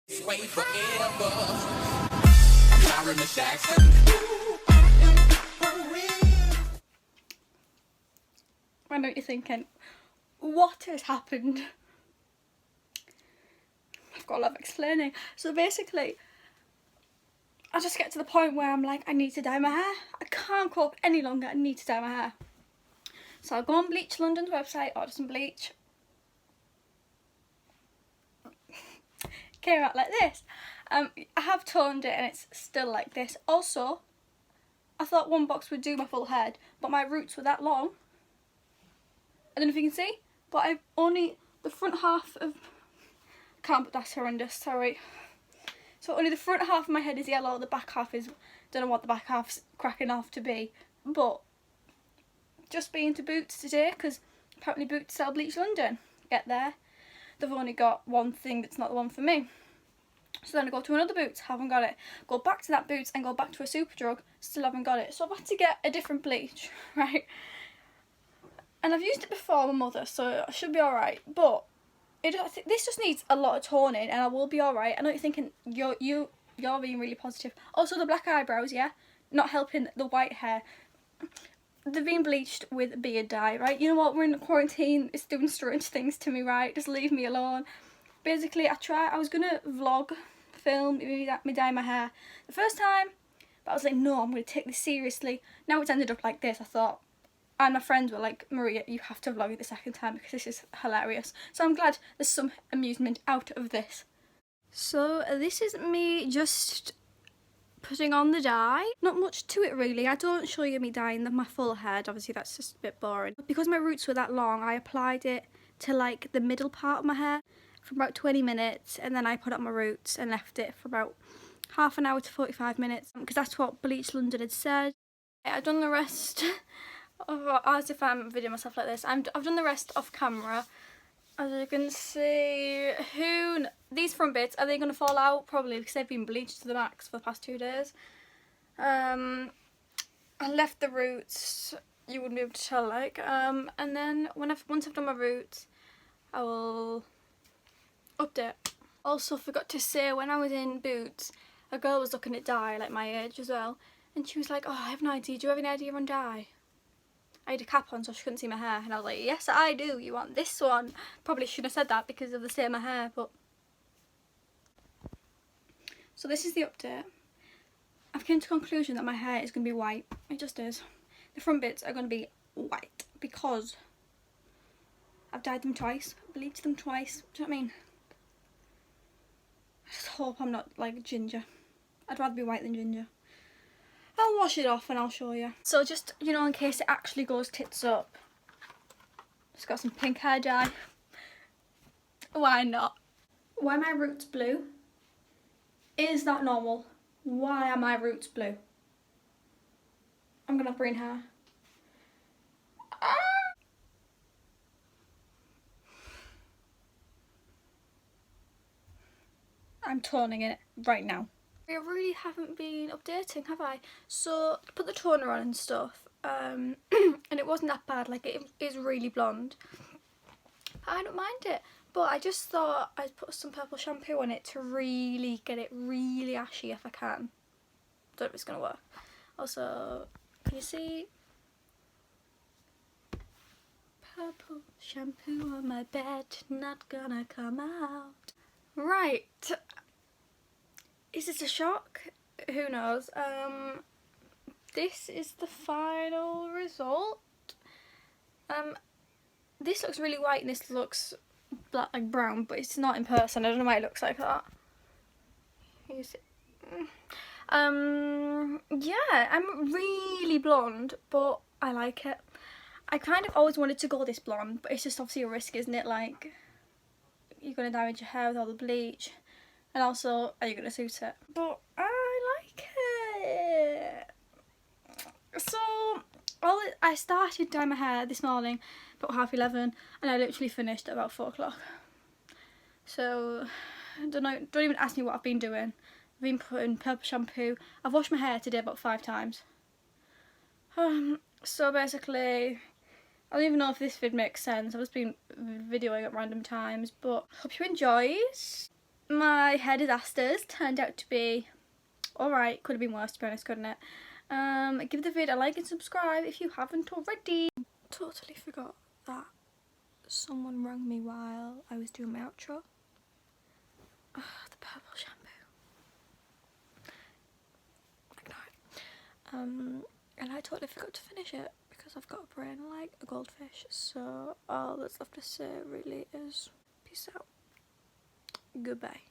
Wait forever. Byron the Jackson. I know what you're thinking. What has happened? I've got a lot of explaining. So basically, I just get to the point where I'm like, I need to dye my hair. I can't cope any longer. I need to dye my hair. So I'll go on Bleach London's website, order some bleach. Came out like this. I have toned it and it's still like this. Also, I thought one box would do my full head, but my roots were that long. I don't know if you can see, but I've only the front half of. Can't, but that's horrendous. Sorry. So only the front half of my head is yellow. The back half is, don't know what the back half's cracking off to be. But just been to Boots today because apparently Boots sell Bleach London. Get there, they've only got one thing that's not the one for me. So then I go to another Boots, haven't got it. Go back to that Boots and go back to a Superdrug, still haven't got it. So I've had to get a different bleach, right? And I've used it before with my mother, so I should be alright. But this just needs a lot of toning and I will be alright. I know you're thinking you're being really positive. Also the black eyebrows, yeah, not helping the white hair. They've been bleached with beard dye, right? You know what, we're in quarantine, it's doing strange things to me, right? Just leave me alone. Basically, I was gonna vlog, film, me dye my hair the first time, but I was like, no, I'm gonna take this seriously. Now it's ended up like this, I thought. And my friends were like, Maria, you have to vlog it the second time because this is hilarious. So I'm glad there's some amusement out of this. So this is me just putting on the dye. Not much to it really. I don't show you me dyeing my full head. Obviously that's just a bit boring. Because my roots were that long, I applied it to like the middle part of my hair for about 20 minutes. And then I put up my roots and left it for about half an hour to 45 minutes. Because that's what Bleach London had said. I've done the rest... as if I'm videoing myself like this. I've done the rest off camera. As you can see, these front bits, are they going to fall out? Probably, because they've been bleached to the max for the past 2 days. I left the roots, you wouldn't be able to tell, like. And then once I've done my roots, I will update. Also, forgot to say, when I was in Boots, a girl was looking at dye, like my age as well, and she was like, oh, I have no idea, do you have any idea on dye? I had a cap on so she couldn't see my hair and I was like, yes I do, you want this one? Probably shouldn't have said that because of the state of my hair, but... So this is the update. I've come to the conclusion that my hair is going to be white. It just is. The front bits are going to be white because I've dyed them twice, bleached them twice, do you know what I mean? I just hope I'm not like ginger. I'd rather be white than ginger. I'll wash it off and I'll show you. So just, you know, in case it actually goes tits up, just got some pink hair dye. Why not? Why are my roots blue? Is that normal? Why are my roots blue? I'm gonna have green hair. I'm toning it right now. I really haven't been updating, have I? So I put the toner on and stuff, and it wasn't that bad. Like, it is really blonde. I don't mind it, but I just thought I'd put some purple shampoo on it to really get it really ashy if I can. Don't know if it's gonna work. Also, can you see? Purple shampoo on my bed, not gonna come out. Right. Is this a shock? Who knows? This is the final result. This looks really white and this looks black, like brown, but it's not in person. I don't know why it looks like that. Can you see? Yeah, I'm really blonde, but I like it. I kind of always wanted to go this blonde, but it's just obviously a risk, isn't it? Like, you're gonna damage your hair with all the bleach. And also, are you going to suit it? But I like it. So, I started dyeing my hair this morning about 11:30 and I literally finished at about 4 o'clock. So, don't even ask me what I've been doing. I've been putting purple shampoo. I've washed my hair today about 5 times. So basically, I don't even know if this vid makes sense. I've just been videoing at random times, but hope you enjoyed. my hair disasters turned out to be alright. Could have been worse, to be honest, couldn't it? Give the video a like and subscribe if you haven't already. Totally forgot that someone rang me while I was doing my outro. The purple shampoo. Ignore it. And I totally forgot to finish it because I've got a brain like a goldfish. So all that's left to say really is peace out. Goodbye.